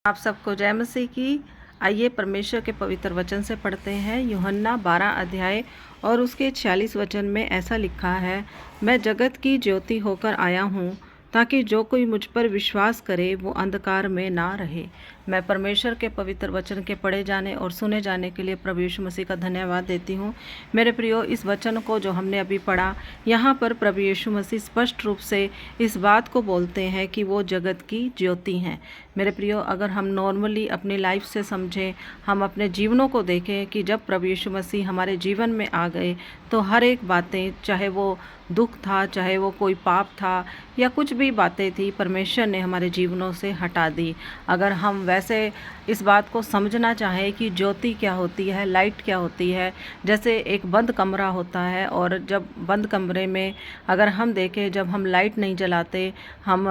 आप सबको जय मसीह की। आइए परमेश्वर के पवित्र वचन से पढ़ते हैं। यूहन्ना 12 अध्याय और उसके 46 वचन में ऐसा लिखा है, मैं जगत की ज्योति होकर आया हूँ ताकि जो कोई मुझ पर विश्वास करे वो अंधकार में ना रहे। मैं परमेश्वर के पवित्र वचन के पढ़े जाने और सुने जाने के लिए प्रभु यीशु मसीह का धन्यवाद देती हूँ। मेरे प्रियो, इस वचन को जो हमने अभी पढ़ा, यहाँ पर प्रभु यीशु मसीह स्पष्ट रूप से इस बात को बोलते हैं कि वो जगत की ज्योति हैं। मेरे प्रियो, अगर हम नॉर्मली अपनी लाइफ से समझें, हम अपने जीवनों को देखें कि जब प्रभु यीशु मसीह हमारे जीवन में आ गए तो हर एक बातें, चाहे वो दुख था, चाहे वो कोई पाप था या कुछ भी बातें थी, परमेश्वर ने हमारे जीवनों से हटा दी। अगर हम वैसे इस बात को समझना चाहें कि ज्योति क्या होती है, लाइट क्या होती है, जैसे एक बंद कमरा होता है और जब बंद कमरे में अगर हम देखें, जब हम लाइट नहीं जलाते, हम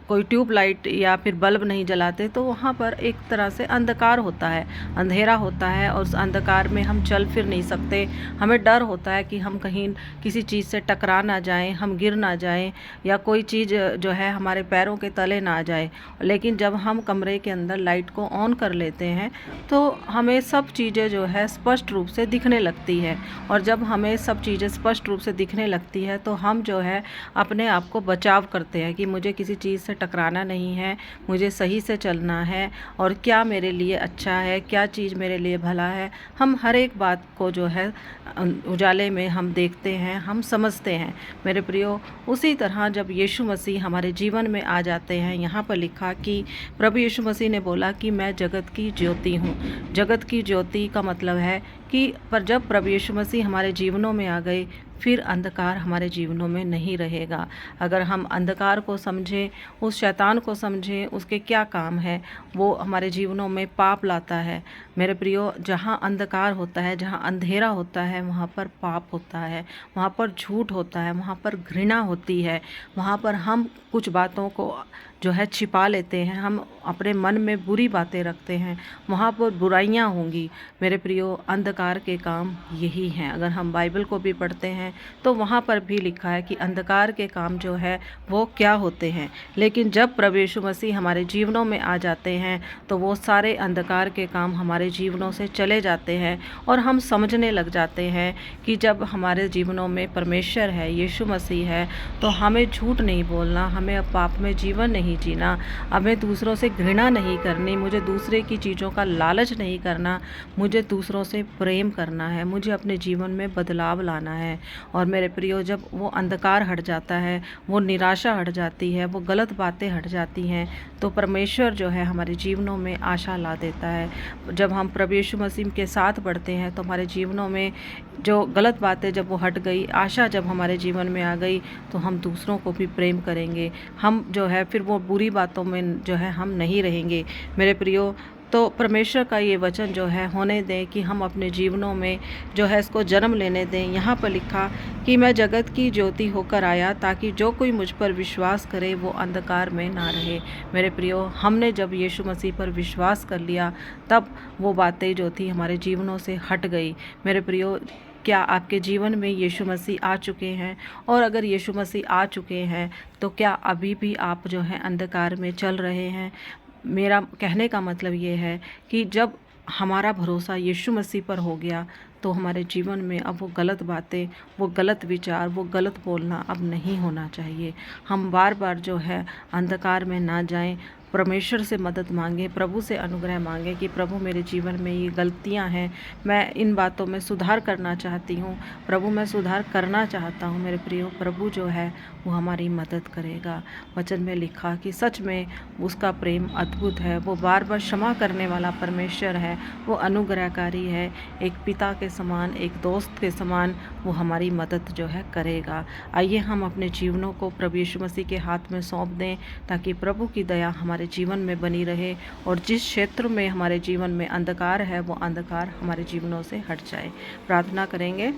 कोई ट्यूब लाइट या फिर बल्ब नहीं जलाते, तो वहाँ पर एक तरह से अंधकार होता है, अंधेरा होता है और उस अंधकार में हम चल फिर नहीं सकते। हमें डर होता है कि हम कहीं किसी चीज़ से टकरा ना जाएं, हम गिर ना जाएं या कोई चीज़ जो है हमारे पैरों के तले ना आ जाए। लेकिन जब हम कमरे के अंदर लाइट को ऑन कर लेते हैं तो हमें सब चीज़ें जो है स्पष्ट रूप से दिखने लगती है, और जब हमें सब चीज़ें स्पष्ट रूप से दिखने लगती है तो हम जो है अपने आप को बचाव करते हैं कि मुझे किसी चीज़ से टकराना नहीं है, मुझे सही से चलना है और क्या मेरे लिए अच्छा है, क्या चीज़ मेरे लिए भला है। हम हर एक बात को जो है उजाले में हम देखते हैं, हम समझते हैं। मेरे प्रियो, उसी तरह जब यीशु मसीह हमारे जीवन में आ जाते हैं, यहाँ पर लिखा कि प्रभु यीशु मसीह ने बोला कि मैं जगत की ज्योति हूँ। जगत की ज्योति का मतलब है कि पर जब प्रभु यीशु मसीह हमारे जीवनों में आ गए, फिर अंधकार हमारे जीवनों में नहीं रहेगा। अगर हम अंधकार को समझें, उस शैतान को समझें, उसके क्या काम है, वो हमारे जीवनों में पाप लाता है। मेरे प्रियो, जहाँ अंधकार होता है, जहाँ अंधेरा होता है, वहाँ पर पाप होता है, वहाँ पर झूठ होता है, वहाँ पर घृणा होती है, वहाँ पर हम कुछ बातों को जो है छिपा लेते हैं, हम अपने मन में बुरी बातें रखते हैं, वहाँ पर बुराइयाँ होंगी। मेरे प्रियो, अंधकार के काम यही हैं। अगर हम बाइबल को भी पढ़ते हैं तो वहाँ पर भी लिखा है कि अंधकार के काम जो है वो क्या होते हैं। लेकिन जब प्रभु यीशु मसीह हमारे जीवनों में आ जाते हैं तो वो सारे अंधकार के काम हमारे जीवनों से चले जाते हैं और हम समझने लग जाते हैं कि जब हमारे जीवनों में परमेश्वर है, यीशु मसीह है, तो हमें झूठ नहीं बोलना, हमें अब पाप में जीवन नहीं जीना, हमें दूसरों से घृणा नहीं करनी, मुझे दूसरे की चीज़ों का लालच नहीं करना, मुझे दूसरों से प्रेम करना है, मुझे अपने जीवन में बदलाव लाना है। और मेरे प्रियो, जब वो अंधकार हट जाता है, वो निराशा हट जाती है, वो गलत बातें हट जाती हैं, तो परमेश्वर जो है हमारे जीवनों में आशा ला देता है। जब हम प्रभु यीशु मसीह के साथ बढ़ते हैं तो हमारे जीवनों में जो गलत बातें जब वो हट गई, आशा जब हमारे जीवन में आ गई, तो हम दूसरों को भी प्रेम करेंगे। हम जो है फिर वो बुरी बातों में जो है हम नहीं रहेंगे। मेरे प्रियो, तो परमेश्वर का ये वचन जो है होने दें कि हम अपने जीवनों में जो है इसको जन्म लेने दें। यहाँ पर लिखा कि मैं जगत की ज्योति होकर आया ताकि जो कोई मुझ पर विश्वास करे वो अंधकार में ना रहे। मेरे प्रियो, हमने जब यीशु मसीह पर विश्वास कर लिया तब वो बातें जो थी हमारे जीवनों से हट गई। मेरे प्रियो, क्या आपके जीवन में यीशु मसीह आ चुके हैं? और अगर यीशु मसीह आ चुके हैं तो क्या अभी भी आप जो है अंधकार में चल रहे हैं? मेरा कहने का मतलब ये है कि जब हमारा भरोसा यीशु मसीह पर हो गया तो हमारे जीवन में अब वो गलत बातें, वो गलत विचार, वो गलत बोलना अब नहीं होना चाहिए। हम बार बार जो है अंधकार में ना जाएं, परमेश्वर से मदद मांगें, प्रभु से अनुग्रह मांगें कि प्रभु मेरे जीवन में ये गलतियां हैं, मैं इन बातों में सुधार करना चाहती हूँ, प्रभु मैं सुधार करना चाहता हूँ। मेरे प्रियो, प्रभु जो है वो हमारी मदद करेगा। वचन में लिखा कि सच में उसका प्रेम अद्भुत है, वो बार बार क्षमा करने वाला परमेश्वर है, वो अनुग्रहकारी है, एक पिता के समान, एक दोस्त के समान वो हमारी मदद जो है करेगा। आइए हम अपने जीवनों को प्रभु यीशु मसीह के हाथ में सौंप दें ताकि प्रभु की दया हमारे जीवन में बनी रहे और जिस क्षेत्र में हमारे जीवन में अंधकार है वो अंधकार हमारे जीवनों से हट जाए। प्रार्थना करेंगे।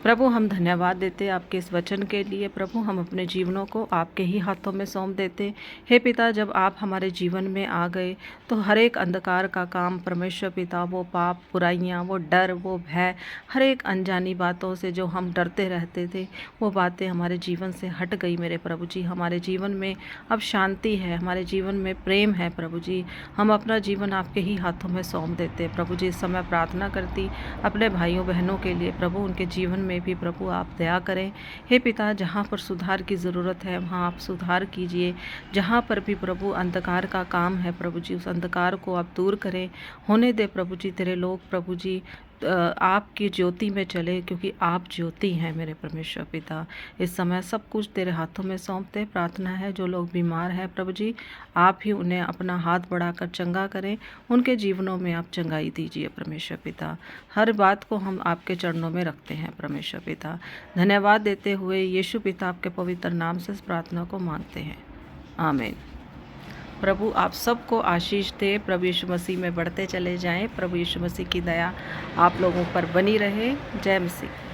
प्रभु हम धन्यवाद देते आपके इस वचन के लिए। प्रभु हम अपने जीवनों को आपके ही हाथों में सौंप देते। हे पिता, जब आप हमारे जीवन में आ गए तो हर एक अंधकार का काम परमेश्वर पिता, वो पाप, बुराइयाँ, वो डर, वो भय, हर एक अनजानी बातों से जो हम डरते रहते थे, वो बातें हमारे जीवन से हट गई मेरे प्रभु जी। हमारे जीवन में अब शांति है, हमारे जीवन में प्रेम है प्रभु जी। हम अपना जीवन आपके ही हाथों में सौंप देते। प्रभु जी इस समय प्रार्थना करती अपने भाइयों बहनों के लिए, प्रभु उनके जीवन में भी प्रभु आप दया करें। हे पिता, जहाँ पर सुधार की ज़रूरत है वहाँ आप सुधार कीजिए। जहाँ पर भी प्रभु अंधकार का काम है प्रभु जी, उस अंधकार को आप दूर करें। होने दे प्रभु जी तेरे लोग प्रभु जी आपकी ज्योति में चले, क्योंकि आप ज्योति हैं मेरे परमेश्वर पिता। इस समय सब कुछ तेरे हाथों में सौंपते। प्रार्थना है जो लोग बीमार हैं प्रभु जी, आप ही उन्हें अपना हाथ बढ़ाकर चंगा करें। उनके जीवनों में आप चंगाई दीजिए परमेश्वर पिता। हर बात को हम आपके चरणों में रखते हैं परमेश्वर पिता। धन्यवाद देते हुए यीशु पिता आपके पवित्र नाम से इस प्रार्थना को मांगते हैं, आमीन। प्रभु आप सबको आशीष दे। प्रभु यीशु मसीह में बढ़ते चले जाएं। प्रभु यीशु मसीह की दया आप लोगों पर बनी रहे। जय मसीह।